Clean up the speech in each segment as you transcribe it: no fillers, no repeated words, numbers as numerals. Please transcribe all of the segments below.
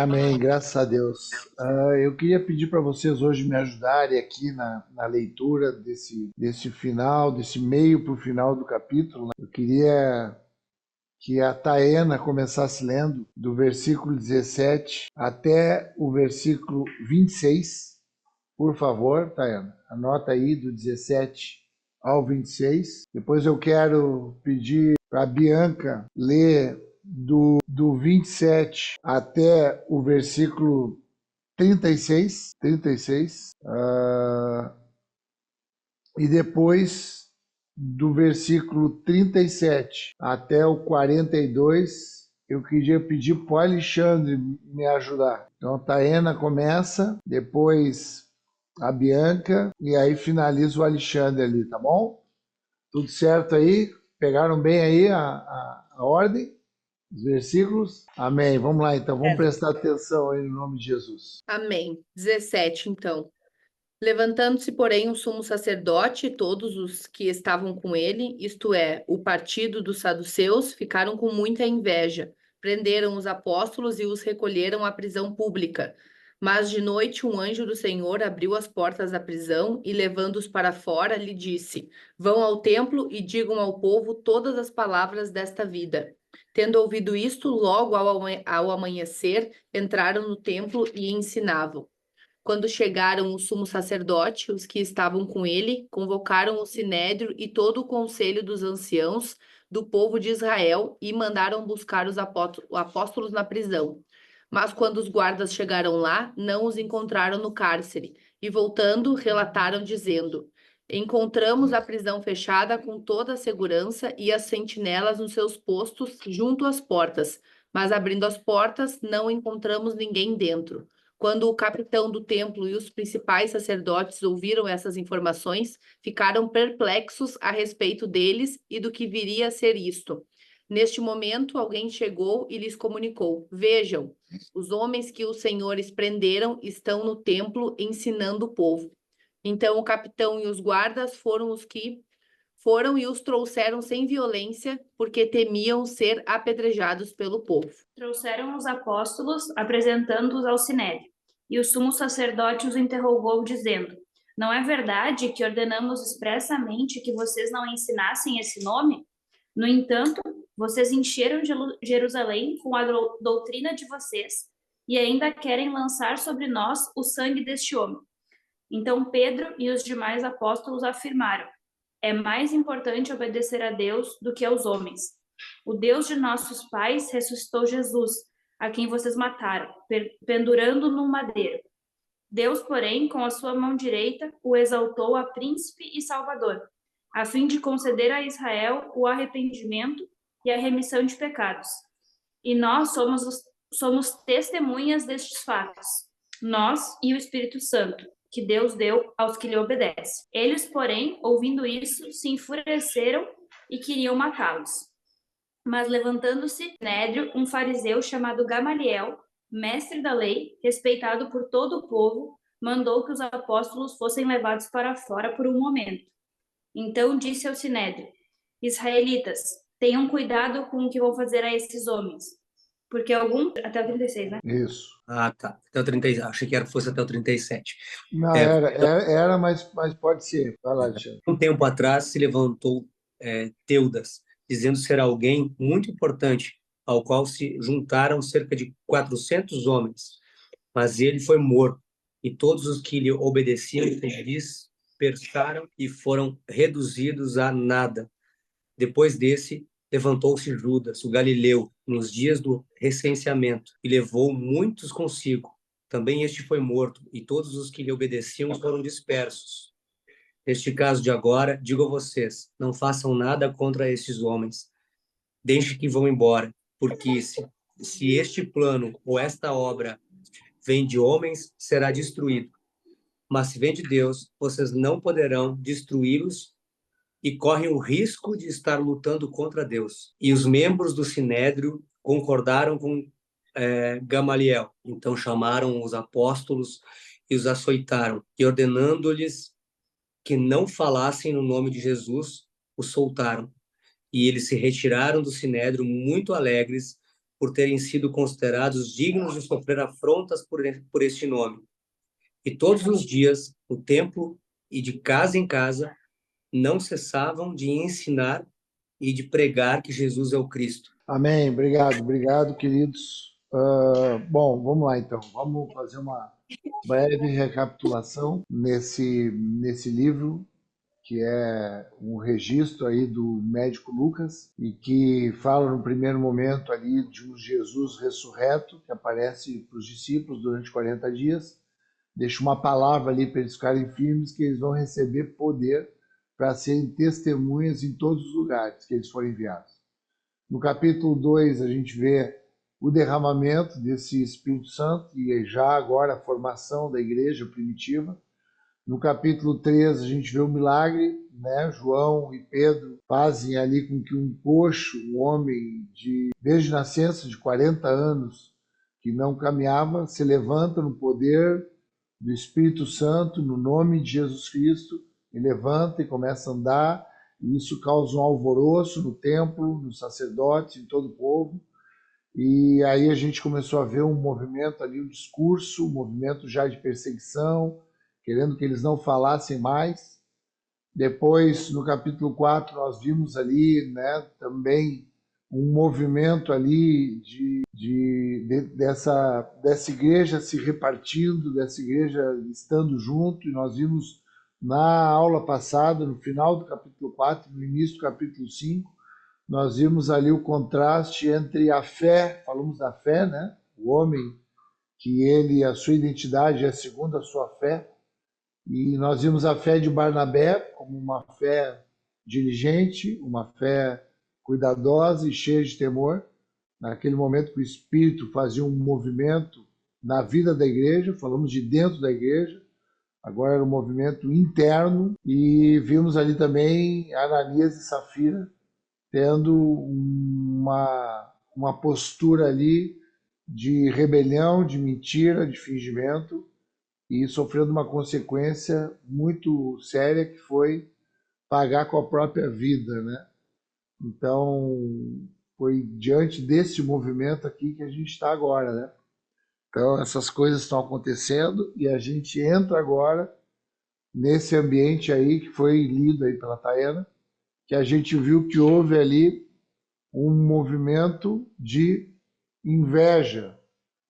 Amém, graças a Deus. Eu queria pedir para vocês hoje me ajudarem aqui na leitura desse final, desse meio para o final do capítulo, né? Eu queria que a Taena começasse lendo do versículo 17 até o versículo 26. Por favor, Taena, anota aí do 17 ao 26. Depois eu quero pedir para a Bianca ler do 27 até o versículo 36, e depois do versículo 37 até o 42, eu queria pedir para o Alexandre me ajudar. Então, a Taena começa, depois a Bianca, e aí finaliza o Alexandre ali, tá bom? Tudo certo aí? Pegaram bem aí a ordem? Os versículos? Amém. Vamos lá então, vamos É. prestar atenção aí no nome de Jesus. Amém. 17, então. Levantando-se, porém, o sumo sacerdote e todos os que estavam com ele, isto é, o partido dos saduceus, ficaram com muita inveja. Prenderam os apóstolos e os recolheram à prisão pública. Mas de noite um anjo do Senhor abriu as portas da prisão e, levando-os para fora, lhe disse: Vão ao templo e digam ao povo todas as palavras desta vida. Tendo ouvido isto, logo ao amanhecer, entraram no templo e ensinavam. Quando chegaram o sumo sacerdote, os que estavam com ele, convocaram o sinédrio e todo o conselho dos anciãos do povo de Israel e mandaram buscar os apóstolos na prisão. Mas quando os guardas chegaram lá, não os encontraram no cárcere, e voltando, relataram dizendo: Encontramos a prisão fechada com toda a segurança e as sentinelas nos seus postos junto às portas, mas abrindo as portas, não encontramos ninguém dentro. Quando o capitão do templo e os principais sacerdotes ouviram essas informações, ficaram perplexos a respeito deles e do que viria a ser isto. Neste momento, alguém chegou e lhes comunicou: Vejam, os homens que os senhores prenderam estão no templo ensinando o povo. Então o capitão e os guardas foram e os trouxeram sem violência, porque temiam ser apedrejados pelo povo. Trouxeram os apóstolos, apresentando-os ao sinédrio. E o sumo sacerdote os interrogou, dizendo: Não é verdade que ordenamos expressamente que vocês não ensinassem esse nome? No entanto, vocês encheram Jerusalém com a doutrina de vocês e ainda querem lançar sobre nós o sangue deste homem. Então Pedro e os demais apóstolos afirmaram: É mais importante obedecer a Deus do que aos homens. O Deus de nossos pais ressuscitou Jesus, a quem vocês mataram, pendurando no madeiro. Deus, porém, com a sua mão direita, o exaltou a príncipe e salvador, a fim de conceder a Israel o arrependimento e a remissão de pecados. E nós somos testemunhas destes fatos, nós e o Espírito Santo, que Deus deu aos que lhe obedecem. Eles, porém, ouvindo isso, se enfureceram e queriam matá-los. Mas levantando-se, Nédrio, um fariseu chamado Gamaliel, mestre da lei, respeitado por todo o povo, mandou que os apóstolos fossem levados para fora por um momento. Então disse ao sinédrio: Israelitas, tenham cuidado com o que vão fazer a esses homens, porque até o 36, né? Isso. Ah, tá. Até o 30, achei que fosse até o 37. Não, era, mas pode ser. Vai lá, Alexandre. Um tempo atrás se levantou Teudas, dizendo ser alguém muito importante, ao qual se juntaram cerca de 400 homens. Mas ele foi morto, e todos os que lhe obedeciam se dispersaram e foram reduzidos a nada. Depois desse, levantou-se Judas, o Galileu, nos dias do recenseamento, e levou muitos consigo. Também este foi morto, e todos os que lhe obedeciam foram dispersos. Neste caso de agora, digo a vocês, não façam nada contra estes homens. Deixe que vão embora, porque se este plano ou esta obra vem de homens, será destruído. Mas se vem de Deus, vocês não poderão destruí-los e correm o risco de estar lutando contra Deus. E os membros do Sinédrio concordaram com Gamaliel. Então chamaram os apóstolos e os açoitaram, e ordenando-lhes que não falassem no nome de Jesus, os soltaram. E eles se retiraram do Sinédrio muito alegres, por terem sido considerados dignos de sofrer afrontas por este nome. E todos os dias, no templo e de casa em casa, não cessavam de ensinar e de pregar que Jesus é o Cristo. Amém. Obrigado, queridos. Bom, vamos lá então. Vamos fazer uma breve recapitulação nesse livro, que é um registro aí do médico Lucas, e que fala no primeiro momento ali de um Jesus ressurreto, que aparece para os discípulos durante 40 dias, deixa uma palavra ali para eles ficarem firmes, que eles vão receber poder para serem testemunhas em todos os lugares que eles forem enviados. No capítulo 2, a gente vê o derramamento desse Espírito Santo e já agora a formação da igreja primitiva. No capítulo 3, a gente vê o milagre, né? João e Pedro fazem ali com que um coxo, um homem desde nascença, de 40 anos, que não caminhava, se levanta no poder do Espírito Santo, no nome de Jesus Cristo, e levanta e começa a andar, e isso causa um alvoroço no templo, nos sacerdotes, em todo o povo. E aí a gente começou a ver um movimento ali, um discurso, um movimento já de perseguição, querendo que eles não falassem mais. Depois, no capítulo 4, nós vimos ali, né, também um movimento ali dessa igreja se repartindo, dessa igreja estando junto, e nós vimos na aula passada, no final do capítulo 4, no início do capítulo 5, nós vimos ali o contraste entre a fé, falamos da fé, né? O homem, que a sua identidade é segundo a sua fé, e nós vimos a fé de Barnabé como uma fé diligente, uma fé cuidadosa e cheia de temor. Naquele momento que o Espírito fazia um movimento na vida da igreja, falamos de dentro da igreja, agora era um movimento interno, e vimos ali também Ananias e Safira tendo uma postura ali de rebelião, de mentira, de fingimento, e sofrendo uma consequência muito séria, que foi pagar com a própria vida, né? Então, foi diante desse movimento aqui que a gente está agora, né? Então, essas coisas estão acontecendo e a gente entra agora nesse ambiente aí que foi lido aí pela Taena, que a gente viu que houve ali um movimento de inveja.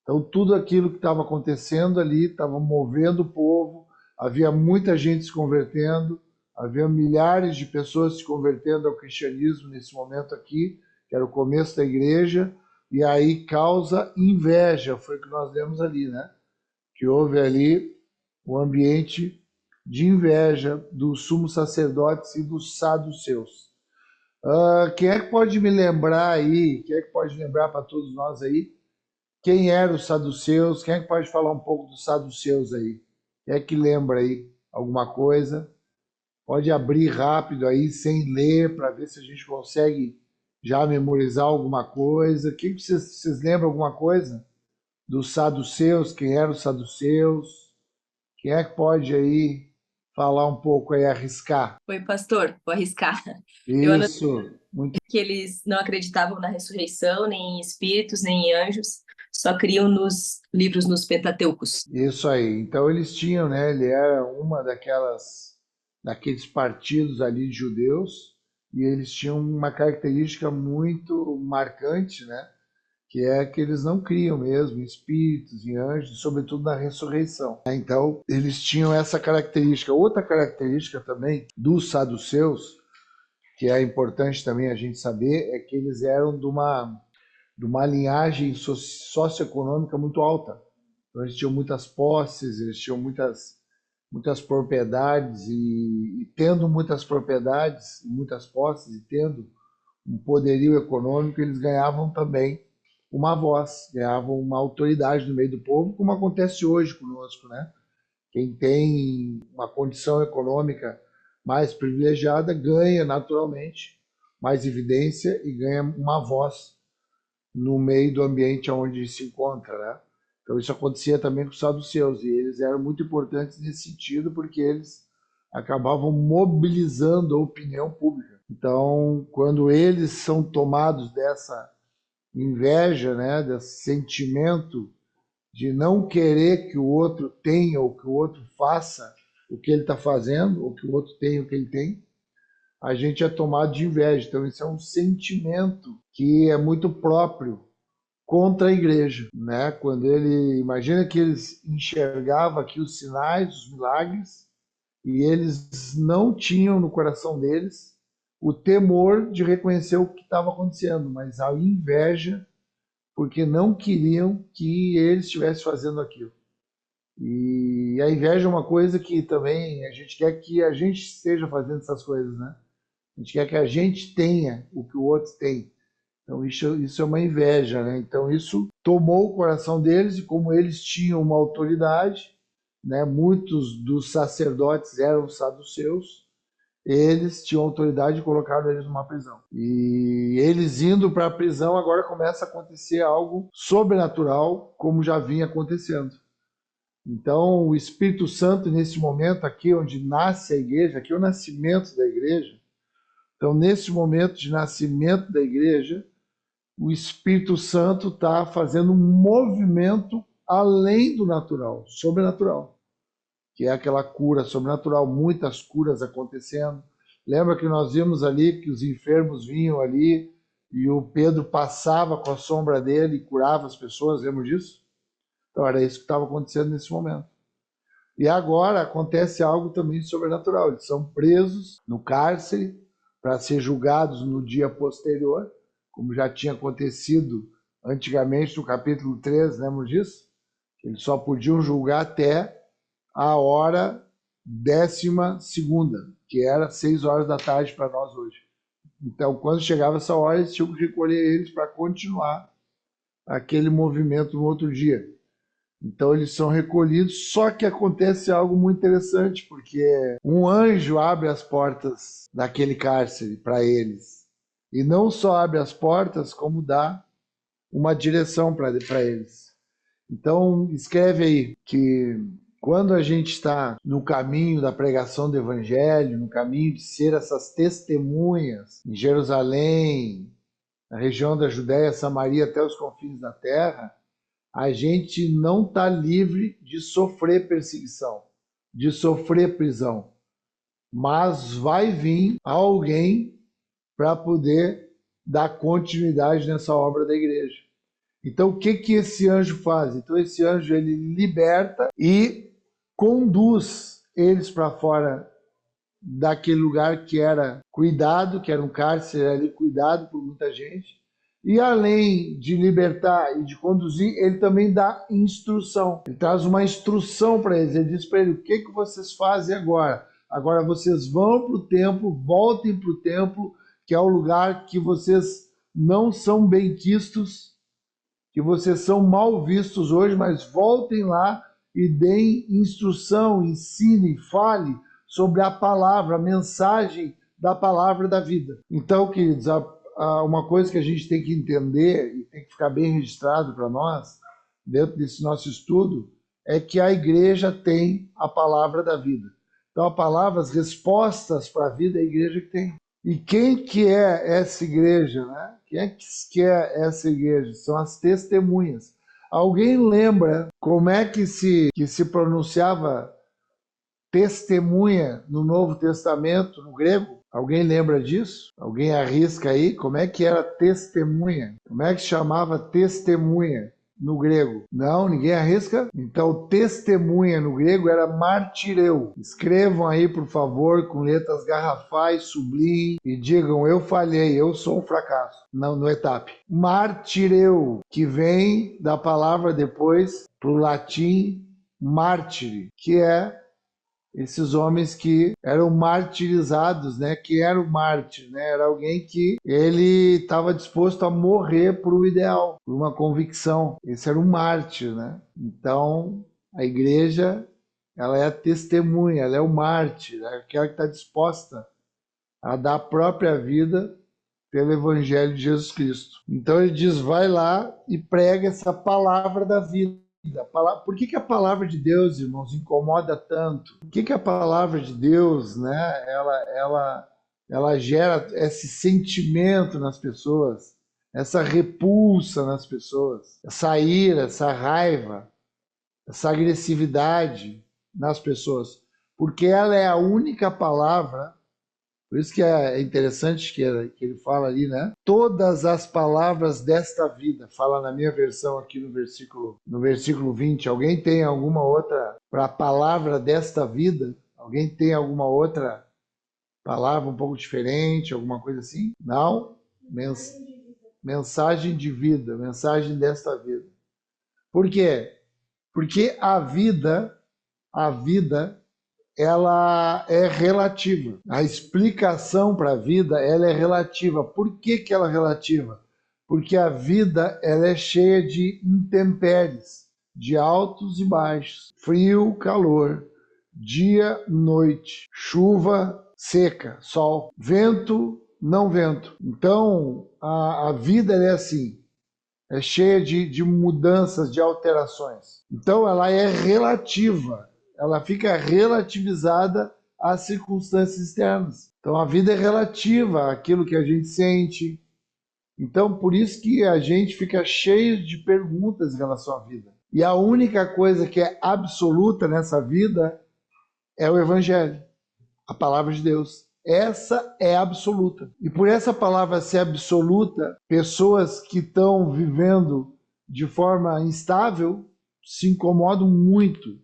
Então, tudo aquilo que estava acontecendo ali estava movendo o povo, havia muita gente se convertendo, havia milhares de pessoas se convertendo ao cristianismo nesse momento aqui, que era o começo da igreja, e aí causa inveja, foi o que nós lemos ali, né? Que houve ali um ambiente de inveja dos sumos sacerdotes e dos saduceus. Quem é que pode me lembrar aí, quem é que pode lembrar para todos nós aí, quem eram os saduceus? Quem é que pode falar um pouco dos saduceus aí? Quem é que lembra aí alguma coisa? Pode abrir rápido aí, sem ler, para ver se a gente consegue já memorizar alguma coisa. Que vocês lembram alguma coisa dos saduceus? Quem eram os saduceus? Quem é que pode aí falar um pouco aí, arriscar? Oi, pastor, vou arriscar. Eu anotei Isso, muito. que eles não acreditavam na ressurreição, nem em espíritos, nem em anjos, só criam nos livros, nos Pentateucos. Isso aí. Então eles tinham, né? Ele era uma daqueles partidos ali de judeus, e eles tinham uma característica muito marcante, né? Que é que eles não criam mesmo em espíritos, em anjos, sobretudo na ressurreição. Então eles tinham essa característica. Outra característica também dos saduceus, que é importante também a gente saber, é que eles eram de uma linhagem socioeconômica muito alta. Então eles tinham muitas posses, eles tinham muitas propriedades, e tendo muitas propriedades, muitas posses, e tendo um poderio econômico, eles ganhavam também uma voz, ganhavam uma autoridade no meio do povo, como acontece hoje conosco, né? Quem tem uma condição econômica mais privilegiada ganha naturalmente mais evidência e ganha uma voz no meio do ambiente onde se encontra, né? Então isso acontecia também com os saduceus, e eles eram muito importantes nesse sentido, porque eles acabavam mobilizando a opinião pública. Então, quando eles são tomados inveja, né, desse sentimento de não querer que o outro tenha ou que o outro faça o que ele está fazendo, ou que o outro tenha o que ele tem, a gente é tomado de inveja. Então, isso é um sentimento que é muito próprio contra a igreja, né? Quando ele imagina que eles enxergavam aqui os sinais, os milagres, e eles não tinham no coração deles o temor de reconhecer o que estava acontecendo, mas a inveja, porque não queriam que eles estivessem fazendo aquilo. E a inveja é uma coisa que também a gente quer que a gente esteja fazendo essas coisas, né? A gente quer que a gente tenha o que o outro tem. Então isso é uma inveja, né? Então isso tomou o coração deles, e como eles tinham uma autoridade, né? Muitos dos sacerdotes eram saduceus, eles tinham autoridade e colocaram eles numa prisão. E eles indo para a prisão, agora começa a acontecer algo sobrenatural, como já vinha acontecendo. Então, o Espírito Santo, nesse momento aqui, onde nasce a igreja, aqui é o nascimento da igreja. Então, nesse momento de nascimento da igreja, o Espírito Santo está fazendo um movimento além do natural, sobrenatural, que é aquela cura sobrenatural, muitas curas acontecendo. Lembra que nós vimos ali que os enfermos vinham ali e o Pedro passava com a sombra dele e curava as pessoas, lembra disso? Então era isso que estava acontecendo nesse momento. E agora acontece algo também sobrenatural. Eles são presos no cárcere para ser julgados no dia posterior, como já tinha acontecido antigamente no capítulo 3, lembra disso? Eles só podiam julgar até a hora 12ª, que era 6 horas da tarde para nós hoje. Então, quando chegava essa hora, eles tinham que recolher eles para continuar aquele movimento no outro dia. Então eles são recolhidos, só que acontece algo muito interessante, porque um anjo abre as portas daquele cárcere para eles. E não só abre as portas, como dá uma direção para eles. Então escreve aí que quando a gente está no caminho da pregação do evangelho, no caminho de ser essas testemunhas em Jerusalém, na região da Judéia, Samaria, até os confins da terra, a gente não está livre de sofrer perseguição, de sofrer prisão. Mas vai vir alguém para poder dar continuidade nessa obra da igreja. Então, o que esse anjo faz? Então, esse anjo ele liberta e conduz eles para fora daquele lugar que era cuidado, que era um cárcere ali cuidado por muita gente. E além de libertar e de conduzir, ele também dá instrução. Ele traz uma instrução para eles. Ele diz para eles: o que vocês fazem agora? Agora vocês vão para o templo, voltem para o templo, que é o lugar que vocês não são bem-quistos, que vocês são mal vistos hoje, mas voltem lá e deem instrução, ensinem, fale sobre a palavra, a mensagem da palavra da vida. Então, queridos, uma coisa que a gente tem que entender e tem que ficar bem registrado para nós, dentro desse nosso estudo, é que a igreja tem a palavra da vida. Então, a palavra, as respostas para a vida, é a igreja que tem. E quem que é essa igreja, né? Quem é que é essa igreja? São as testemunhas. Alguém lembra como é que se pronunciava testemunha no Novo Testamento, no grego? Alguém lembra disso? Alguém arrisca aí? Como é que era testemunha? Como é que chamava testemunha no grego? Não, ninguém arrisca? Então, testemunha no grego era martireu. Escrevam aí, por favor, com letras garrafais, sublinhem, e digam: eu falhei, eu sou um fracasso. Não, no etapa. Martireu, que vem da palavra depois, para o latim, mártire, que é esses homens que eram martirizados, né? Que era o mártir, né? Era alguém que ele estava disposto a morrer por um ideal, por uma convicção. Esse era um mártir, né? Então, a igreja, ela é a testemunha, ela é o mártir, é aquela que está disposta a dar a própria vida pelo evangelho de Jesus Cristo. Então ele diz: vai lá e prega essa palavra da vida. Por que a palavra de Deus, irmãos, incomoda tanto? Por que a palavra de Deus, né, ela gera esse sentimento nas pessoas, essa repulsa nas pessoas, essa ira, essa raiva, essa agressividade nas pessoas, porque ela é a única palavra. Por isso que é interessante que ele fala ali, né? Todas as palavras desta vida, fala na minha versão aqui no versículo 20. Alguém tem alguma outra para a palavra desta vida? Alguém tem alguma outra palavra um pouco diferente, alguma coisa assim? Não? Mensagem de vida, mensagem desta vida. Por quê? Porque a vida, ela é relativa. A explicação para a vida, ela é relativa. Por que que ela é relativa? Porque a vida, ela é cheia de intempéries, de altos e baixos, frio, calor, dia, noite, chuva, seca, sol, vento, não vento. Então, a vida é assim, é cheia de mudanças, de alterações. Então, ela é relativa. Ela fica relativizada às circunstâncias externas. Então a vida é relativa àquilo que a gente sente. Então por isso que a gente fica cheio de perguntas em relação à vida. E a única coisa que é absoluta nessa vida é o Evangelho, a palavra de Deus. Essa é absoluta. E por essa palavra ser absoluta, pessoas que estão vivendo de forma instável se incomodam muito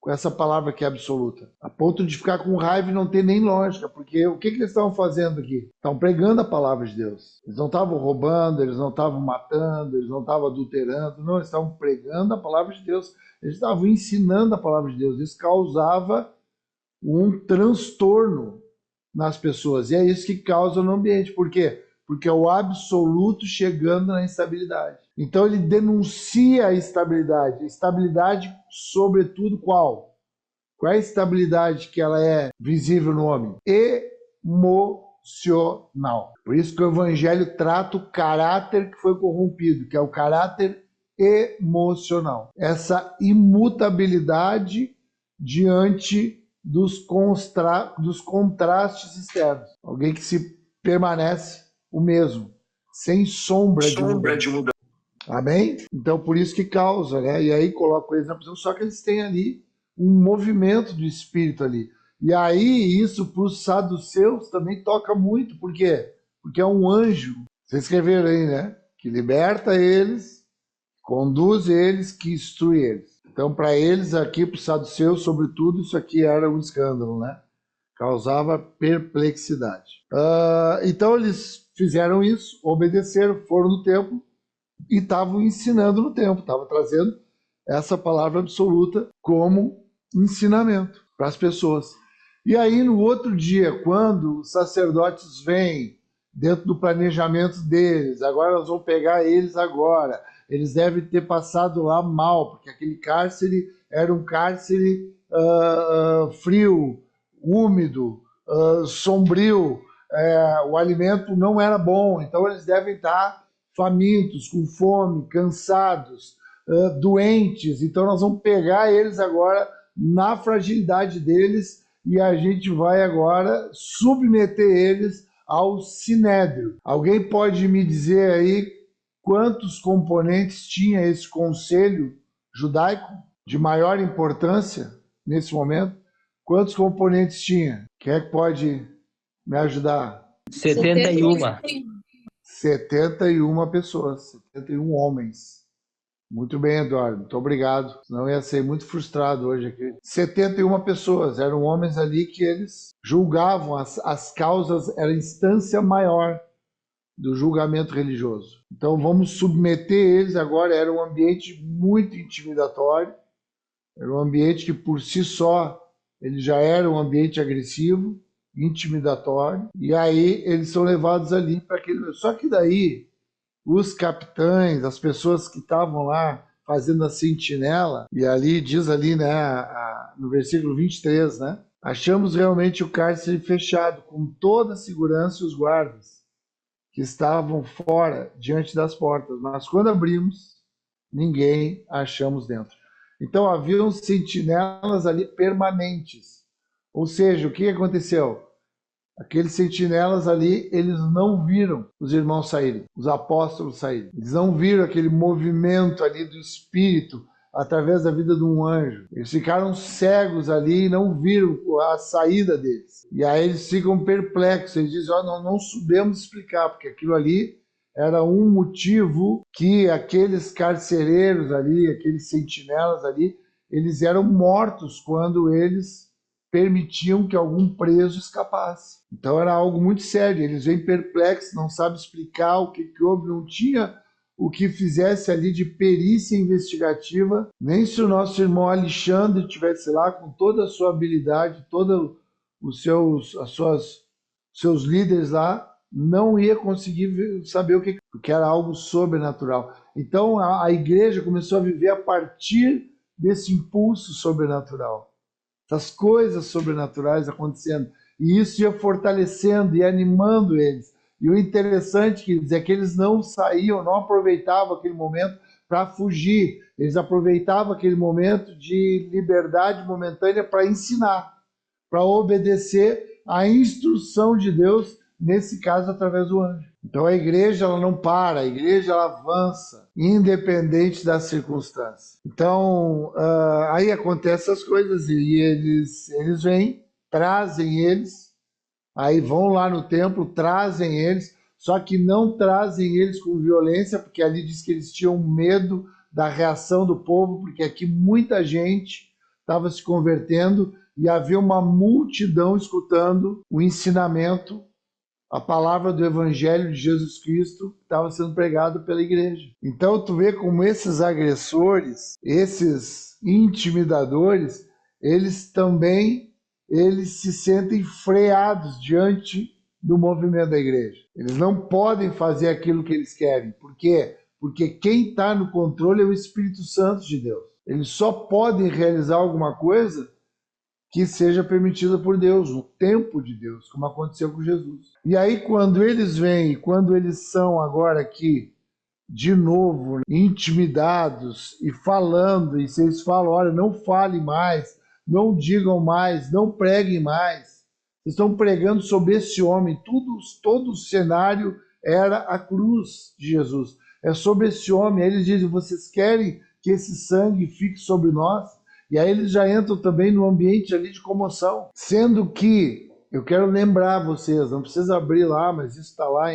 com essa palavra que é absoluta, a ponto de ficar com raiva e não ter nem lógica, porque o que eles estavam fazendo aqui? Estavam pregando a palavra de Deus. Eles não estavam roubando, eles não estavam matando, eles não estavam adulterando, não, eles estavam pregando a palavra de Deus, eles estavam ensinando a palavra de Deus. Isso causava um transtorno nas pessoas, e é isso que causa no ambiente. Por quê? Porque é o absoluto chegando na instabilidade. Então ele denuncia a estabilidade. Estabilidade, sobretudo, qual? Qual é a estabilidade que ela é visível no homem? Emocional. Por isso que o Evangelho trata o caráter que foi corrompido, que é o caráter emocional. Essa imutabilidade diante dos contrastes externos. Alguém que se permanece o mesmo, sem sombra de mudança. Amém? Então, por isso que causa, né? E aí coloco eles na prisão, só que eles têm ali um movimento do espírito ali. E aí, isso para os saduceus também toca muito. Por quê? Porque é um anjo, vocês escreveram aí, né? Que liberta eles, conduz eles, que instrui eles. Então, para eles aqui, para os saduceus, sobretudo, isso aqui era um escândalo, né? Causava perplexidade. Então, eles fizeram isso, obedeceram, foram no templo, e estavam ensinando no templo, estavam trazendo essa palavra absoluta como ensinamento para as pessoas. E aí, no outro dia, quando os sacerdotes vêm dentro do planejamento deles, agora nós vamos pegar eles agora, eles devem ter passado lá mal, porque aquele cárcere era um cárcere frio, úmido, sombrio, o alimento não era bom, então eles devem estar famintos, com fome, cansados, doentes. Então nós vamos pegar eles agora na fragilidade deles e a gente vai agora submeter eles ao sinédrio. Alguém pode me dizer aí quantos componentes tinha esse conselho judaico de maior importância nesse momento? Quantos componentes tinha? Quem é que pode me ajudar? 71. 71 pessoas, 71 homens. Muito bem, Eduardo, muito obrigado. Senão eu ia ser muito frustrado hoje aqui. 71 pessoas, eram homens ali que eles julgavam, as causas, era a instância maior do julgamento religioso. Então vamos submeter eles agora, era um ambiente muito intimidatório, era um ambiente que por si só, ele já era um ambiente agressivo, intimidatório, e aí eles são levados ali para aquele... Só que daí, os capitães, as pessoas que estavam lá fazendo a sentinela, e ali diz ali, né, no versículo 23, né, achamos realmente o cárcere fechado, com toda a segurança e os guardas, que estavam fora, diante das portas, mas quando abrimos, ninguém achamos dentro. Então haviam sentinelas ali permanentes. Ou seja, o que aconteceu? Aqueles sentinelas ali, eles não viram os irmãos saírem, os apóstolos saírem. Eles não viram aquele movimento ali do Espírito através da vida de um anjo. Eles ficaram cegos ali e não viram a saída deles. E aí eles ficam perplexos. Eles dizem, nós não sabemos explicar, porque aquilo ali era um motivo que aqueles carcereiros ali, aqueles sentinelas ali, eles eram mortos quando eles permitiam que algum preso escapasse. Então era algo muito sério. Eles vêm perplexos, não sabem explicar o que houve, não tinha o que fizesse ali de perícia investigativa, nem se o nosso irmão Alexandre tivesse lá com toda a sua habilidade, todos os seus líderes lá, não ia conseguir saber porque era algo sobrenatural. Então a igreja começou a viver a partir desse impulso sobrenatural, das coisas sobrenaturais acontecendo. E isso ia fortalecendo e animando eles. E o interessante, queridos, é que eles não saíam, não aproveitavam aquele momento para fugir. Eles aproveitavam aquele momento de liberdade momentânea para ensinar, para obedecer à instrução de Deus, nesse caso através do anjo. Então a igreja ela não para, a igreja ela avança, independente das circunstâncias. Então aí acontecem essas coisas e eles vêm, trazem eles, aí vão lá no templo, trazem eles, só que não trazem eles com violência, porque ali diz que eles tinham medo da reação do povo, porque aqui muita gente estava se convertendo e havia uma multidão escutando o ensinamento, a palavra do Evangelho de Jesus Cristo estava sendo pregado pela igreja. Então tu vê como esses agressores, esses intimidadores, eles se sentem freados diante do movimento da igreja. Eles não podem fazer aquilo que eles querem. Por quê? Porque quem está no controle é o Espírito Santo de Deus. Eles só podem realizar alguma coisa que seja permitida por Deus, no tempo de Deus, como aconteceu com Jesus. E aí, quando eles vêm, quando eles são agora aqui, de novo, intimidados e falando, e vocês falam, olha, não fale mais, não digam mais, não preguem mais. Vocês estão pregando sobre esse homem. Todo o cenário era a cruz de Jesus. É sobre esse homem. Aí eles dizem, vocês querem que esse sangue fique sobre nós? E aí eles já entram também no ambiente ali de comoção. Sendo que, eu quero lembrar vocês, não precisa abrir lá, mas isso está lá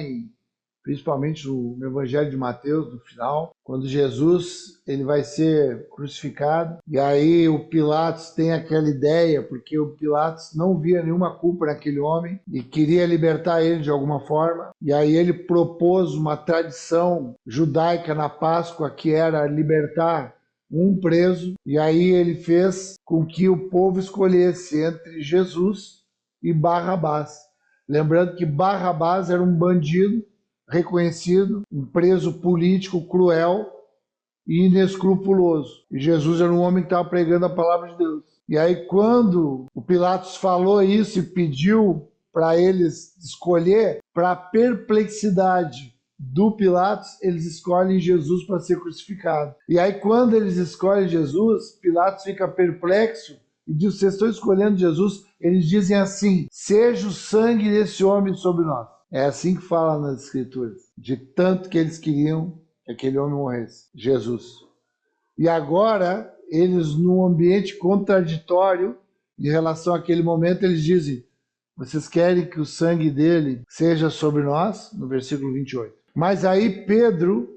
principalmente no Evangelho de Mateus, no final, quando Jesus ele vai ser crucificado. E aí o Pilatos tem aquela ideia, porque o Pilatos não via nenhuma culpa naquele homem e queria libertar ele de alguma forma. E aí ele propôs uma tradição judaica na Páscoa, que era libertar um preso, e aí ele fez com que o povo escolhesse entre Jesus e Barrabás. Lembrando que Barrabás era um bandido reconhecido, um preso político cruel e inescrupuloso. E Jesus era um homem que estava pregando a palavra de Deus. E aí quando o Pilatos falou isso e pediu para eles escolher, para a perplexidade do Pilatos, eles escolhem Jesus para ser crucificado. E aí quando eles escolhem Jesus, Pilatos fica perplexo e diz, vocês estão escolhendo Jesus? Eles dizem assim, seja o sangue desse homem sobre nós. É assim que fala nas Escrituras, de tanto que eles queriam que aquele homem morresse, Jesus. E agora, eles num ambiente contraditório, em relação àquele momento, eles dizem, vocês querem que o sangue dele seja sobre nós? No versículo 28. Mas aí Pedro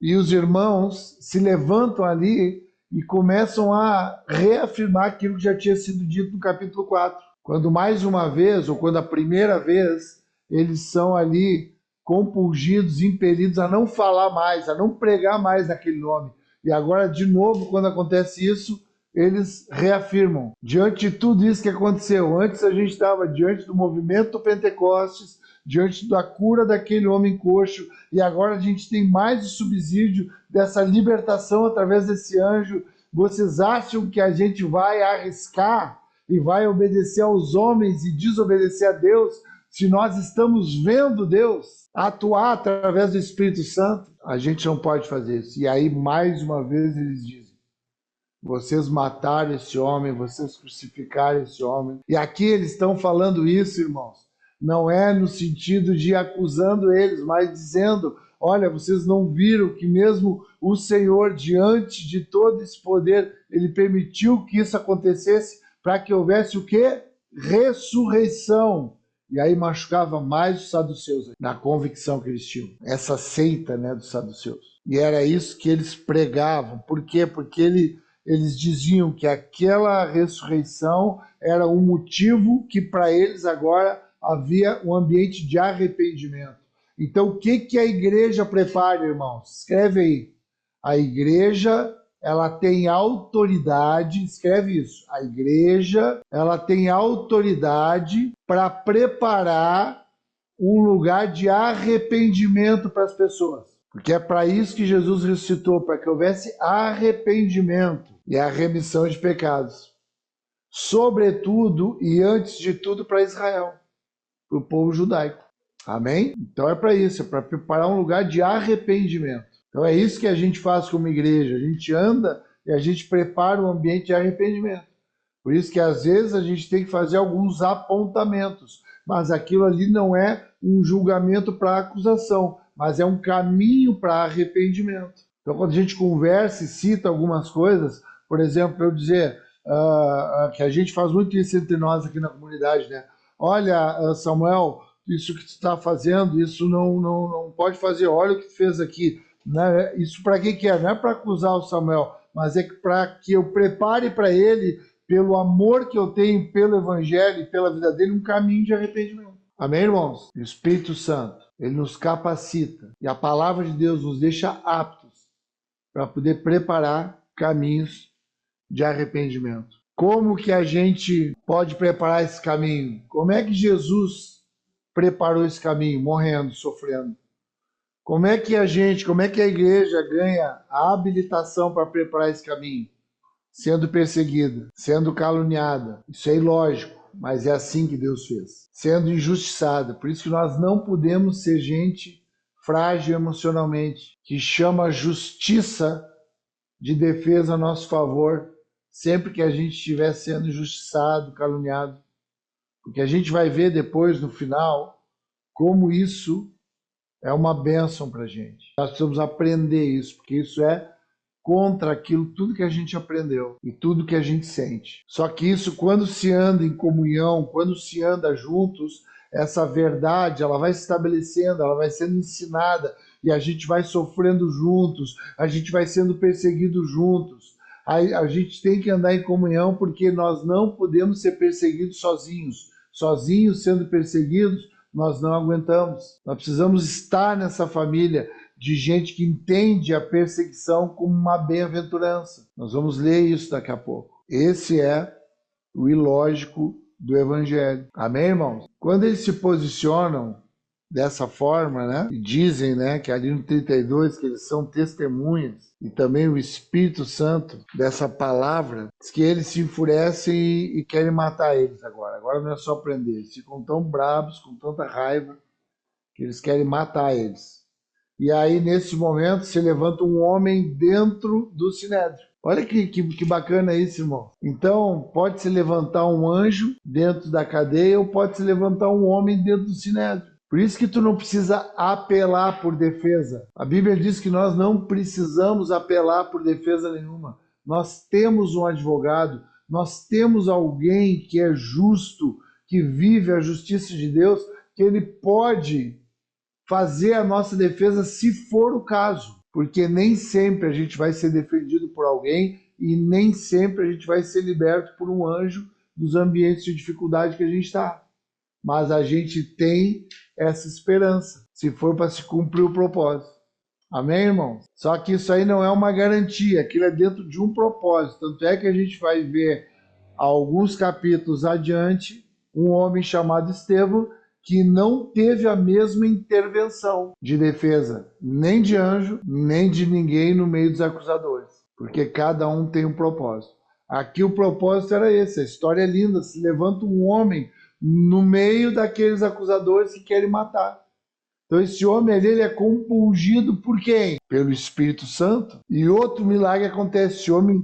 e os irmãos se levantam ali e começam a reafirmar aquilo que já tinha sido dito no capítulo 4. Quando mais uma vez, ou quando a primeira vez, eles são ali compulgidos, impelidos a não falar mais, a não pregar mais naquele nome. E agora, de novo, quando acontece isso, eles reafirmam. Diante de tudo isso que aconteceu, antes a gente estava diante do movimento Pentecostes, diante da cura daquele homem coxo, e agora a gente tem mais o subsídio dessa libertação através desse anjo. Vocês acham que a gente vai arriscar e vai obedecer aos homens e desobedecer a Deus, se nós estamos vendo Deus atuar através do Espírito Santo? A gente não pode fazer isso. E aí, mais uma vez, eles dizem, vocês mataram esse homem, vocês crucificaram esse homem. E aqui eles estão falando isso, irmãos, não é no sentido de acusando eles, mas dizendo, olha, vocês não viram que mesmo o Senhor, diante de todo esse poder, ele permitiu que isso acontecesse para que houvesse o quê? Ressurreição. E aí machucava mais os saduceus, na convicção que eles tinham. Essa seita, né, dos saduceus. E era isso que eles pregavam. Por quê? Porque eles diziam que aquela ressurreição era um motivo que para eles agora havia um ambiente de arrependimento. Então, o que a igreja prepara, irmãos? Escreve aí. A igreja, ela tem autoridade, escreve isso. A igreja, ela tem autoridade para preparar um lugar de arrependimento para as pessoas. Porque é para isso que Jesus ressuscitou, para que houvesse arrependimento e a remissão de pecados. Sobretudo e antes de tudo para Israel, para o povo judaico. Amém? Então é para isso, é para preparar um lugar de arrependimento. Então é isso que a gente faz como igreja. A gente anda e a gente prepara um ambiente de arrependimento. Por isso que às vezes a gente tem que fazer alguns apontamentos. Mas aquilo ali não é um julgamento para acusação, mas é um caminho para arrependimento. Então quando a gente conversa e cita algumas coisas, por exemplo, eu dizer que a gente faz muito isso entre nós aqui na comunidade, né? Olha, Samuel, isso que tu está fazendo, isso não pode fazer, olha o que tu fez aqui. Né? Isso para que é? Não é para acusar o Samuel, mas é para que eu prepare para ele, pelo amor que eu tenho pelo Evangelho e pela vida dele, um caminho de arrependimento. Amém, irmãos? O Espírito Santo, ele nos capacita e a palavra de Deus nos deixa aptos para poder preparar caminhos de arrependimento. Como que a gente pode preparar esse caminho? Como é que Jesus preparou esse caminho? Morrendo, sofrendo. Como é que a igreja ganha a habilitação para preparar esse caminho? Sendo perseguida, sendo caluniada. Isso é ilógico, mas é assim que Deus fez. Sendo injustiçada. Por isso que nós não podemos ser gente frágil emocionalmente, que chama a justiça de defesa a nosso favor, sempre que a gente estiver sendo injustiçado, caluniado. Porque a gente vai ver depois, no final, como isso é uma bênção para a gente. Nós precisamos aprender isso, porque isso é contra aquilo, tudo que a gente aprendeu e tudo que a gente sente. Só que isso, quando se anda em comunhão, quando se anda juntos, essa verdade, ela vai se estabelecendo, ela vai sendo ensinada e a gente vai sofrendo juntos, a gente vai sendo perseguido juntos. A gente tem que andar em comunhão porque nós não podemos ser perseguidos sozinhos. Sozinhos sendo perseguidos, nós não aguentamos. Nós precisamos estar nessa família de gente que entende a perseguição como uma bem-aventurança. Nós vamos ler isso daqui a pouco. Esse é o ilógico do Evangelho. Amém, irmãos? Quando eles se posicionam dessa forma, né? E dizem, né, que ali no 32 que eles são testemunhas e também o Espírito Santo dessa palavra, diz que eles se enfurecem e querem matar eles agora. Agora não é só prender, eles ficam tão bravos, com tanta raiva, que eles querem matar eles. E aí, nesse momento, se levanta um homem dentro do Sinédrio. Olha que bacana isso, irmão. Então, pode se levantar um anjo dentro da cadeia ou pode se levantar um homem dentro do Sinédrio. Por isso que tu não precisa apelar por defesa. A Bíblia diz que nós não precisamos apelar por defesa nenhuma. Nós temos um advogado, nós temos alguém que é justo, que vive a justiça de Deus, que ele pode fazer a nossa defesa se for o caso. Porque nem sempre a gente vai ser defendido por alguém e nem sempre a gente vai ser liberto por um anjo dos ambientes de dificuldade que a gente está. Mas a gente tem essa esperança, se for para se cumprir o propósito. Amém, irmãos? Só que isso aí não é uma garantia, aquilo é dentro de um propósito. Tanto é que a gente vai ver alguns capítulos adiante um homem chamado Estevão que não teve a mesma intervenção de defesa, nem de anjo, nem de ninguém no meio dos acusadores, porque cada um tem um propósito. Aqui o propósito era esse, a história é linda, se levanta um homem no meio daqueles acusadores que querem matar. Então esse homem ali, ele é compungido por quem? Pelo Espírito Santo. E outro milagre acontece, esse homem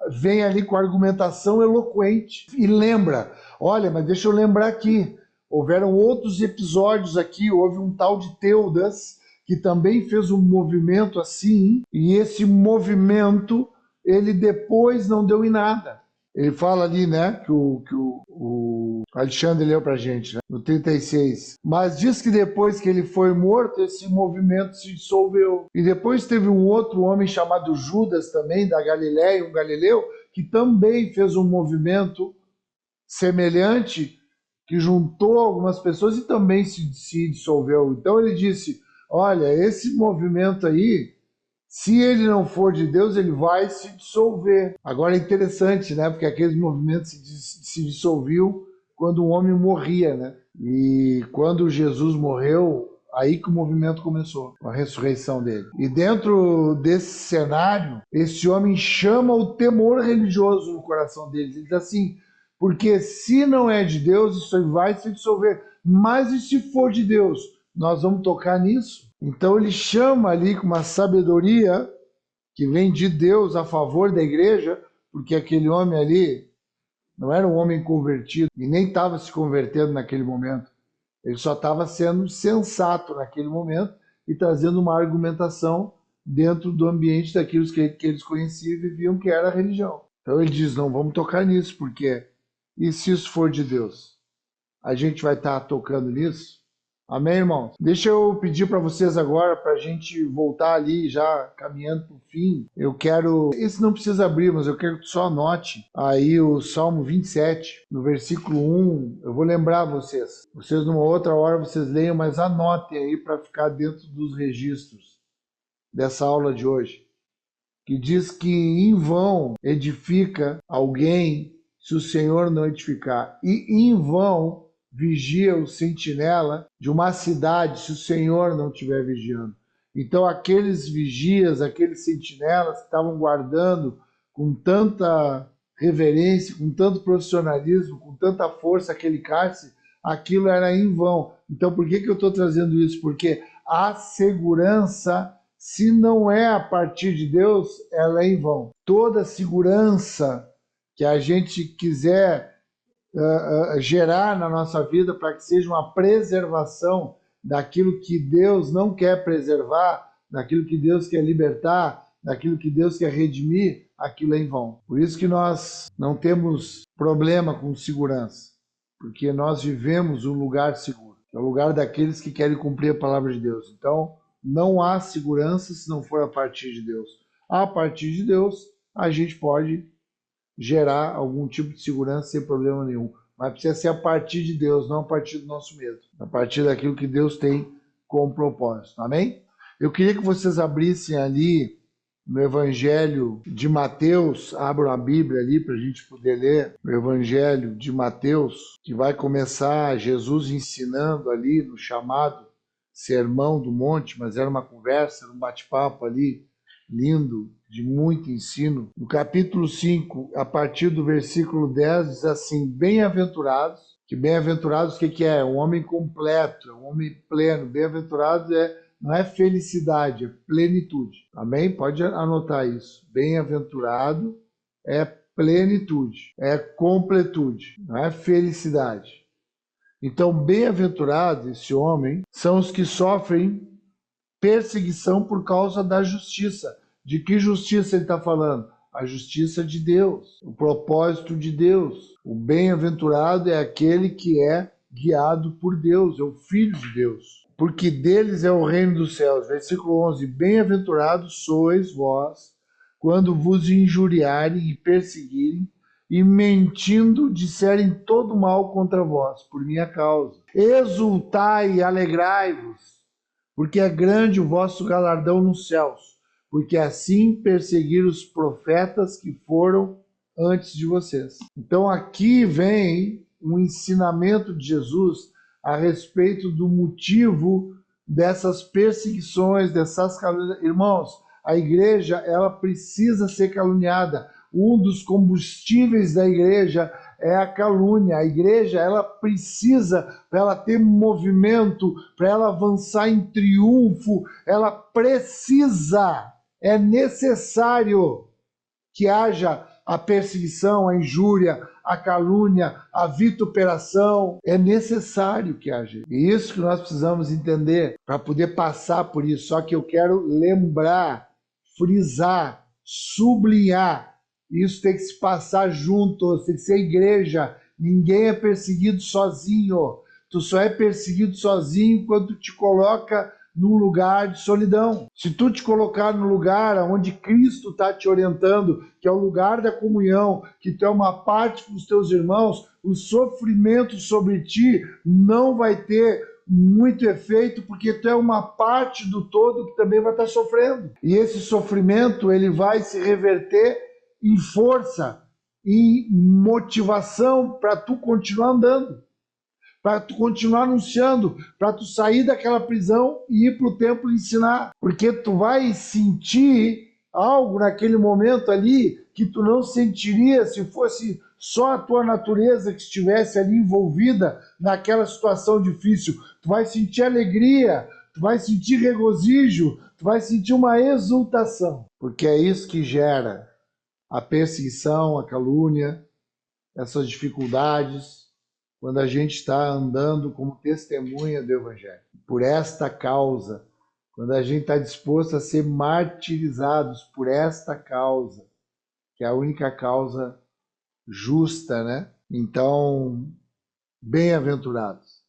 vem ali com argumentação eloquente e lembra, olha, mas deixa eu lembrar aqui, houveram outros episódios aqui, houve um tal de Teudas, que também fez um movimento assim, e esse movimento, ele depois não deu em nada. Ele fala ali, né, que o Alexandre leu pra gente, né, no 36. Mas diz que depois que ele foi morto, esse movimento se dissolveu. E depois teve um outro homem chamado Judas também, da Galiléia, um galileu, que também fez um movimento semelhante, que juntou algumas pessoas e também se dissolveu. Então ele disse, olha, esse movimento aí, se ele não for de Deus, ele vai se dissolver. Agora é interessante, né? Porque aqueles movimentos se dissolviam quando um homem morria, né? E quando Jesus morreu, aí que o movimento começou, a ressurreição dele. E dentro desse cenário, esse homem chama o temor religioso no coração deles. Ele diz assim, porque se não é de Deus, isso aí vai se dissolver. Mas e se for de Deus? Nós vamos tocar nisso? Então ele chama ali com uma sabedoria que vem de Deus a favor da igreja, porque aquele homem ali não era um homem convertido e nem estava se convertendo naquele momento. Ele só estava sendo sensato naquele momento e trazendo uma argumentação dentro do ambiente daqueles que eles conheciam e viviam, que era a religião. Então ele diz, não, vamos tocar nisso, porque e se isso for de Deus? A gente vai estar tocando nisso? Amém, irmãos? Deixa eu pedir para vocês agora, para a gente voltar ali, já caminhando para o fim. Eu quero... Esse não precisa abrir, mas eu quero que tu só anote aí o Salmo 27, no versículo 1. Eu vou lembrar vocês. Vocês, numa outra hora, vocês leiam, mas anotem aí para ficar dentro dos registros dessa aula de hoje. Que diz que em vão edifica alguém se o Senhor não edificar. E em vão vigia o sentinela de uma cidade se o Senhor não estiver vigiando. Então aqueles vigias, aqueles sentinelas que estavam guardando com tanta reverência, com tanto profissionalismo, com tanta força aquele cárcere, aquilo era em vão. Então por que eu estou trazendo isso? Porque a segurança, se não é a partir de Deus, ela é em vão. Toda segurança que a gente quiser gerar na nossa vida para que seja uma preservação daquilo que Deus não quer preservar, daquilo que Deus quer libertar, daquilo que Deus quer redimir, aquilo é em vão. Por isso que nós não temos problema com segurança, porque nós vivemos um lugar seguro, é o lugar daqueles que querem cumprir a palavra de Deus. Então, não há segurança se não for a partir de Deus. A partir de Deus, a gente pode gerar algum tipo de segurança sem problema nenhum. Mas precisa ser a partir de Deus, não a partir do nosso medo. A partir daquilo que Deus tem como propósito. Amém? Eu queria que vocês abrissem ali no Evangelho de Mateus, abram a Bíblia ali para a gente poder ler o Evangelho de Mateus, que vai começar Jesus ensinando ali no chamado Sermão do Monte, mas era uma conversa, um bate-papo ali, lindo, de muito ensino. No capítulo 5, a partir do versículo 10, diz assim, bem-aventurados, que bem-aventurados o que é? Um homem completo, um homem pleno. Bem-aventurados não é felicidade, é plenitude. Amém? Pode anotar isso. Bem-aventurado é plenitude, é completude, não é felicidade. Então, bem-aventurado esse homem são os que sofrem perseguição por causa da justiça. De que justiça ele está falando? A justiça de Deus, o propósito de Deus. O bem-aventurado é aquele que é guiado por Deus, é o Filho de Deus. Porque deles é o reino dos céus. Versículo 11. Bem-aventurados sois vós, quando vos injuriarem e perseguirem, e mentindo disserem todo mal contra vós, por minha causa. Exultai e alegrai-vos, porque é grande o vosso galardão nos céus, porque assim perseguiram os profetas que foram antes de vocês. Então aqui vem um ensinamento de Jesus a respeito do motivo dessas perseguições, dessas calúnias. Irmãos, a igreja, ela precisa ser caluniada. Um dos combustíveis da igreja é a calúnia. A igreja, ela precisa, para ela ter movimento, para ela avançar em triunfo, ela precisa, é necessário que haja a perseguição, a injúria, a calúnia, a vituperação. É necessário que haja. E isso que nós precisamos entender para poder passar por isso. Só que eu quero lembrar, frisar, sublinhar. Isso tem que se passar juntos, tem que ser igreja. Ninguém é perseguido sozinho. Tu só é perseguido sozinho quando tu te coloca num lugar de solidão. Se tu te colocar no lugar onde Cristo está te orientando, que é o lugar da comunhão, que tu é uma parte dos teus irmãos, o sofrimento sobre ti não vai ter muito efeito, porque tu é uma parte do todo que também vai estar sofrendo. E esse sofrimento ele vai se reverter em força, em motivação para tu continuar andando, para tu continuar anunciando, para tu sair daquela prisão e ir para o templo ensinar. Porque tu vai sentir algo naquele momento ali que tu não sentiria se fosse só a tua natureza que estivesse ali envolvida naquela situação difícil. Tu vai sentir alegria, tu vai sentir regozijo, tu vai sentir uma exultação. Porque é isso que gera a perseguição, a calúnia, essas dificuldades, quando a gente está andando como testemunha do Evangelho. Por esta causa, quando a gente está disposto a ser martirizados por esta causa, que é a única causa justa, né? Então, bem-aventurados.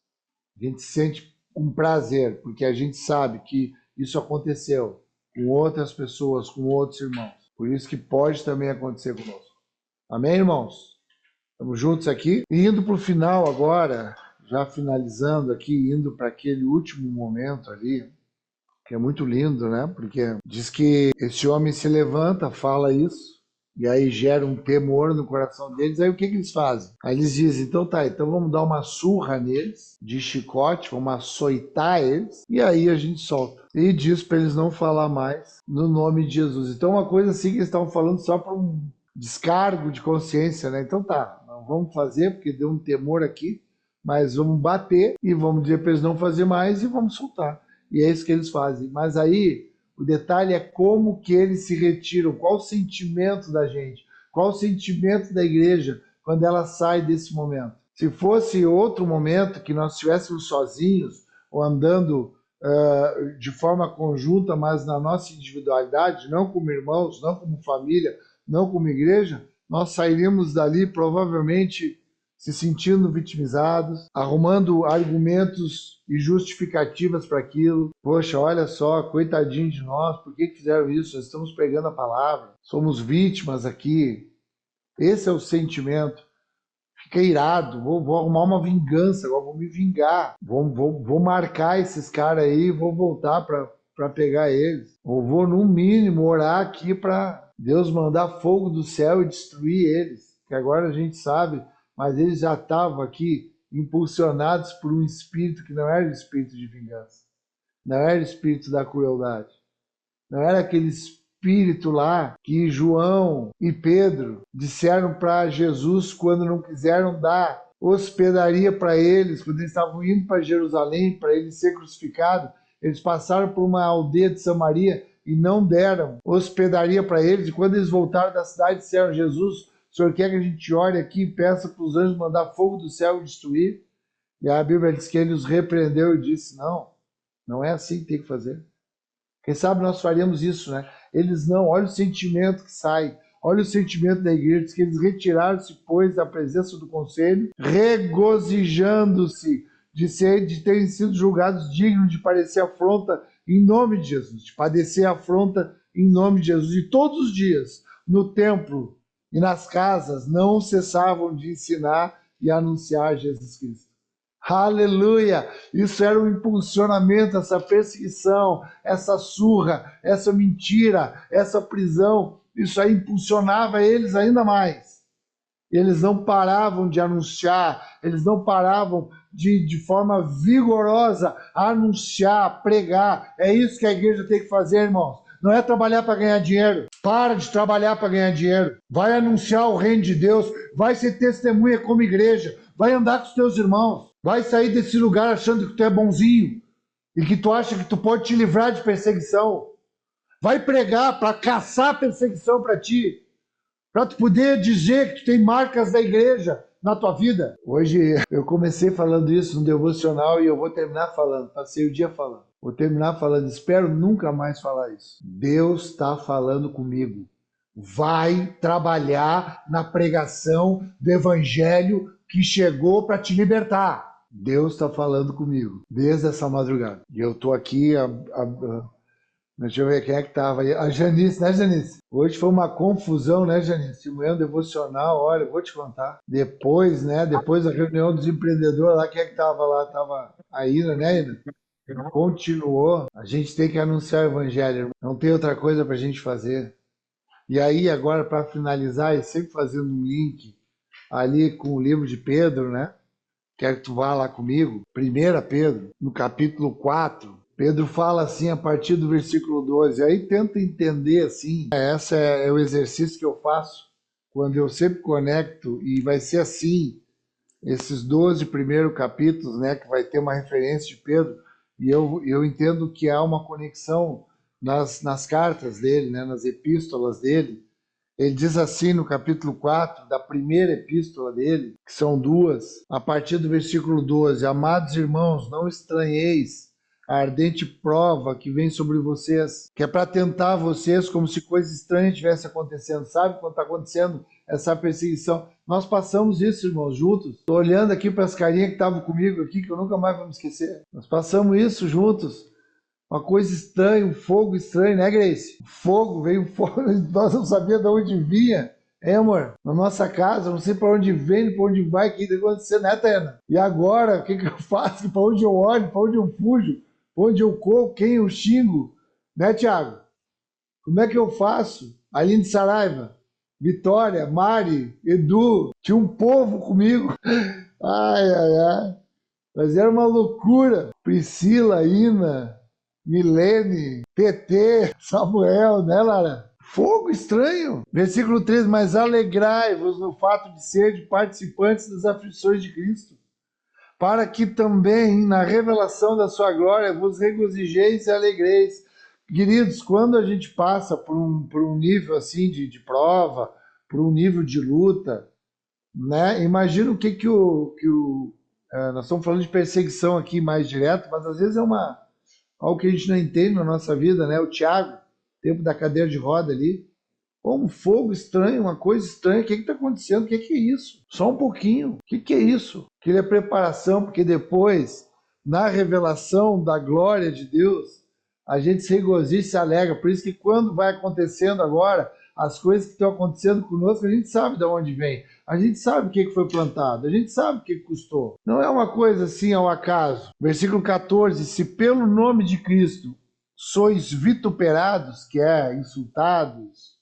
A gente se sente com prazer, porque a gente sabe que isso aconteceu com outras pessoas, com outros irmãos. Por isso que pode também acontecer conosco. Amém, irmãos? Estamos juntos aqui. E indo para o final agora, já finalizando aqui, indo para aquele último momento ali, que é muito lindo, né? Porque diz que esse homem se levanta, fala isso, e aí gera um temor no coração deles. Aí o que eles fazem? Aí eles dizem, então tá, então vamos dar uma surra neles, de chicote, vamos açoitar eles, e aí a gente solta. E diz para eles não falar mais no nome de Jesus. Então uma coisa assim que eles estavam falando só para um descargo de consciência, né? Então tá, não vamos fazer porque deu um temor aqui, mas vamos bater e vamos dizer para eles não fazer mais e vamos soltar. E é isso que eles fazem. Mas aí o detalhe é como que eles se retiram, qual o sentimento da gente, qual o sentimento da igreja quando ela sai desse momento. Se fosse outro momento que nós estivéssemos sozinhos ou andando de forma conjunta, mas na nossa individualidade, não como irmãos, não como família, não como igreja, nós sairíamos dali provavelmente se sentindo vitimizados, arrumando argumentos e justificativas para aquilo. Poxa, olha só, coitadinho de nós, por que fizeram isso? Nós estamos pregando a palavra, somos vítimas aqui. Esse é o sentimento. Fiquei irado, vou arrumar uma vingança, agora vou me vingar, vou marcar esses caras aí, vou voltar para pegar eles. Ou vou, no mínimo, orar aqui para Deus mandar fogo do céu e destruir eles, que agora a gente sabe, mas eles já estavam aqui impulsionados por um espírito que não era o espírito de vingança, não era o espírito da crueldade, não era aquele espírito lá que João e Pedro disseram para Jesus quando não quiseram dar hospedaria para eles, quando eles estavam indo para Jerusalém para ele ser crucificado. Eles passaram por uma aldeia de Samaria e não deram hospedaria para eles. E quando eles voltaram da cidade, disseram: Jesus, o Senhor quer que a gente ore aqui e peça para os anjos mandar fogo do céu e destruir? E a Bíblia diz que ele os repreendeu e disse: não é assim que tem que fazer. Quem sabe nós faríamos isso, né? Eles não, olha o sentimento que sai, olha o sentimento da igreja, diz que eles retiraram-se, pois, da presença do conselho, regozijando-se de terem sido julgados dignos de padecer afronta em nome de Jesus, de padecer afronta em nome de Jesus. E todos os dias, no templo e nas casas, não cessavam de ensinar e anunciar Jesus Cristo. Aleluia! Isso era um impulsionamento, essa perseguição, essa surra, essa mentira, essa prisão. Isso aí impulsionava eles ainda mais. Eles não paravam de anunciar, eles não paravam de forma vigorosa anunciar, pregar. É isso que a igreja tem que fazer, irmãos. Não é trabalhar para ganhar dinheiro. Para de trabalhar para ganhar dinheiro. Vai anunciar o reino de Deus. Vai ser testemunha como igreja. Vai andar com os teus irmãos. Vai sair desse lugar achando que tu é bonzinho e que tu acha que tu pode te livrar de perseguição. Vai pregar para caçar perseguição para ti. para tu poder dizer que tu tem marcas da igreja na tua vida. Hoje eu comecei falando isso no devocional e eu vou terminar falando, passei o dia falando. Vou terminar falando, espero nunca mais falar isso. Deus está falando comigo. Vai trabalhar na pregação do evangelho que chegou para te libertar. Deus está falando comigo desde essa madrugada. E eu estou aqui, deixa eu ver quem é que estava aí. A Janice, né, Janice? Hoje foi uma confusão, né, Janice? Manhã devocional, olha, eu vou te contar. Depois, né, depois da reunião dos empreendedores lá, quem é que estava lá? Estava a Ina, né, Ina? Continuou. A gente tem que anunciar o evangelho, irmão. Não tem outra coisa para a gente fazer. E aí, agora, para finalizar, e sempre fazendo um link ali com o livro de Pedro, né? Quero que tu vá lá comigo. 1 Pedro, no capítulo 4, Pedro fala assim a partir do versículo 12. Aí tenta entender assim. Esse é o exercício que eu faço quando eu sempre conecto, e vai ser assim, esses 12 primeiros capítulos, né? Que vai ter uma referência de Pedro, e eu entendo que há uma conexão nas cartas dele, né, nas epístolas dele. Ele diz assim no capítulo 4 da primeira epístola dele, que são duas, a partir do versículo 12: Amados irmãos, não estranheis a ardente prova que vem sobre vocês, que é para tentar vocês como se coisa estranha estivesse acontecendo. Sabe quando está acontecendo essa perseguição? Nós passamos isso, irmãos, juntos. Estou olhando aqui para as carinhas que estavam comigo aqui, que eu nunca mais vou me esquecer. Nós passamos isso juntos. Uma coisa estranha, um fogo estranho, né, Grace? Fogo, veio fogo, nós não sabíamos de onde vinha. É, amor? Na nossa casa, não sei para onde vem, para onde vai, o que está acontecendo, né, Tana? E agora, o que eu faço? Para onde eu olho, para onde eu fujo, para onde eu corro, quem eu xingo? Né, Tiago? Como é que eu faço? Aline Saraiva, Vitória, Mari, Edu, tinha um povo comigo. Ai, ai, ai. Mas era uma loucura. Priscila, Ina, Milene, PT, Samuel, né, Lara? Fogo estranho. Versículo 3: Mas alegrai-vos no fato de ser participantes das aflições de Cristo, para que também na revelação da sua glória vos regozijeis e alegreis. Queridos, quando a gente passa por um nível assim de prova, por um nível de luta, né? Imagina o que nós estamos falando de perseguição aqui mais direto, mas às vezes é algo que a gente não entende na nossa vida, né? O Tiago, tempo da cadeira de roda ali, um fogo estranho, uma coisa estranha. O que está acontecendo? O que é isso? Só um pouquinho. O que é isso? Aquilo é preparação, porque depois, na revelação da glória de Deus, a gente se regozija e se alegra. Por isso que quando vai acontecendo agora, as coisas que estão acontecendo conosco, a gente sabe de onde vem. A gente sabe o que foi plantado. A gente sabe o que custou. Não é uma coisa assim ao acaso. Versículo 14: Se pelo nome de Cristo sois vituperados, que é insultados,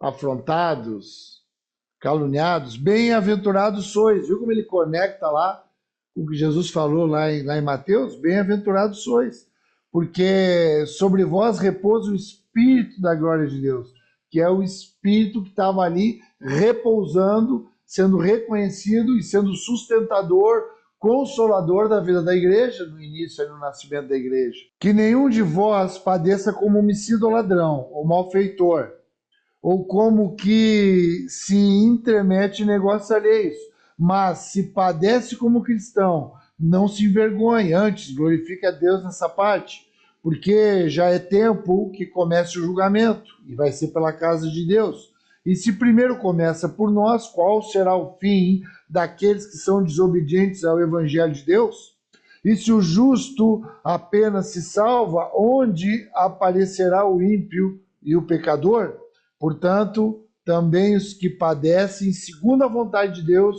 afrontados, caluniados, bem-aventurados sois. Viu como ele conecta lá com o que Jesus falou lá em Mateus? Bem-aventurados sois, porque sobre vós repousa o Espírito da glória de Deus, que é o Espírito que estava ali repousando, sendo reconhecido e sendo sustentador, consolador da vida da igreja, no início e no nascimento da igreja. Que nenhum de vós padeça como homicida ou ladrão, ou malfeitor, ou como que se intromete em negócios alheios, mas se padece como cristão, não se envergonhe, antes glorifique a Deus nessa parte, porque já é tempo que comece o julgamento, e vai ser pela casa de Deus. E se primeiro começa por nós, qual será o fim daqueles que são desobedientes ao Evangelho de Deus? E se o justo apenas se salva, onde aparecerá o ímpio e o pecador? Portanto, também os que padecem segundo a vontade de Deus,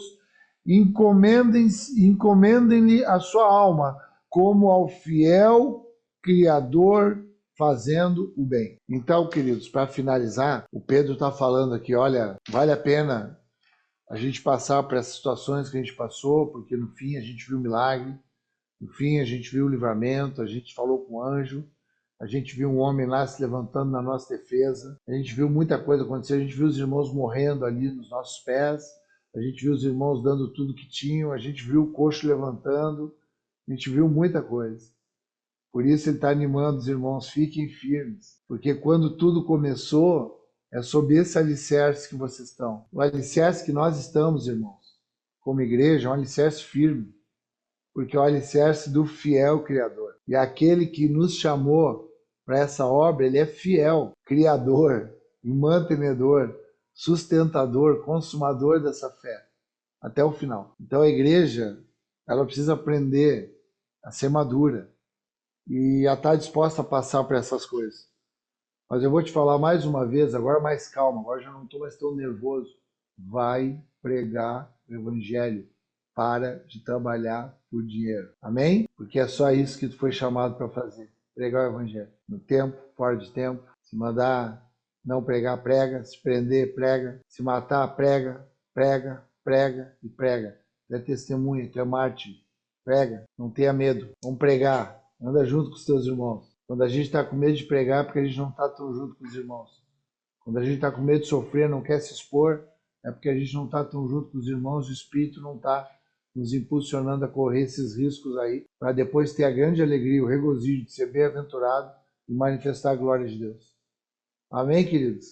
encomendem-lhe a sua alma, como ao fiel Criador, fazendo o bem. Então, queridos, para finalizar, o Pedro está falando aqui, olha, vale a pena a gente passar por essas situações que a gente passou, porque no fim a gente viu o milagre, no fim a gente viu o livramento, a gente falou com o anjo, a gente viu um homem lá se levantando na nossa defesa, a gente viu muita coisa acontecer, a gente viu os irmãos morrendo ali nos nossos pés, a gente viu os irmãos dando tudo que tinham, a gente viu o coxo levantando, a gente viu muita coisa. Por isso ele está animando os irmãos, fiquem firmes, porque quando tudo começou, É sobre esse alicerce que vocês estão. O alicerce que nós estamos, irmãos, como igreja, é um alicerce firme, porque é o alicerce do fiel Criador. E aquele que nos chamou para essa obra, ele é fiel, Criador, e mantenedor, sustentador, consumador dessa fé, até o final. Então a igreja, ela precisa aprender a ser madura e a estar disposta a passar por essas coisas. Mas eu vou te falar mais uma vez, agora mais calma, agora já não estou mais tão nervoso. Vai pregar o evangelho. Para de trabalhar por dinheiro. Amém? Porque é só isso que tu foi chamado para fazer. Pregar o evangelho. No tempo, fora de tempo. Se mandar não pregar, prega. Se prender, prega. Se matar, prega. Prega, prega e prega. Tu é testemunha, tu é mártir. Prega. Não tenha medo. Vamos pregar. Anda junto com os teus irmãos. Quando a gente está com medo de pregar, é porque a gente não está tão junto com os irmãos. Quando a gente está com medo de sofrer, não quer se expor, é porque a gente não está tão junto com os irmãos, o Espírito não está nos impulsionando a correr esses riscos aí, para depois ter a grande alegria, o regozijo de ser bem-aventurado e manifestar a glória de Deus. Amém, queridos?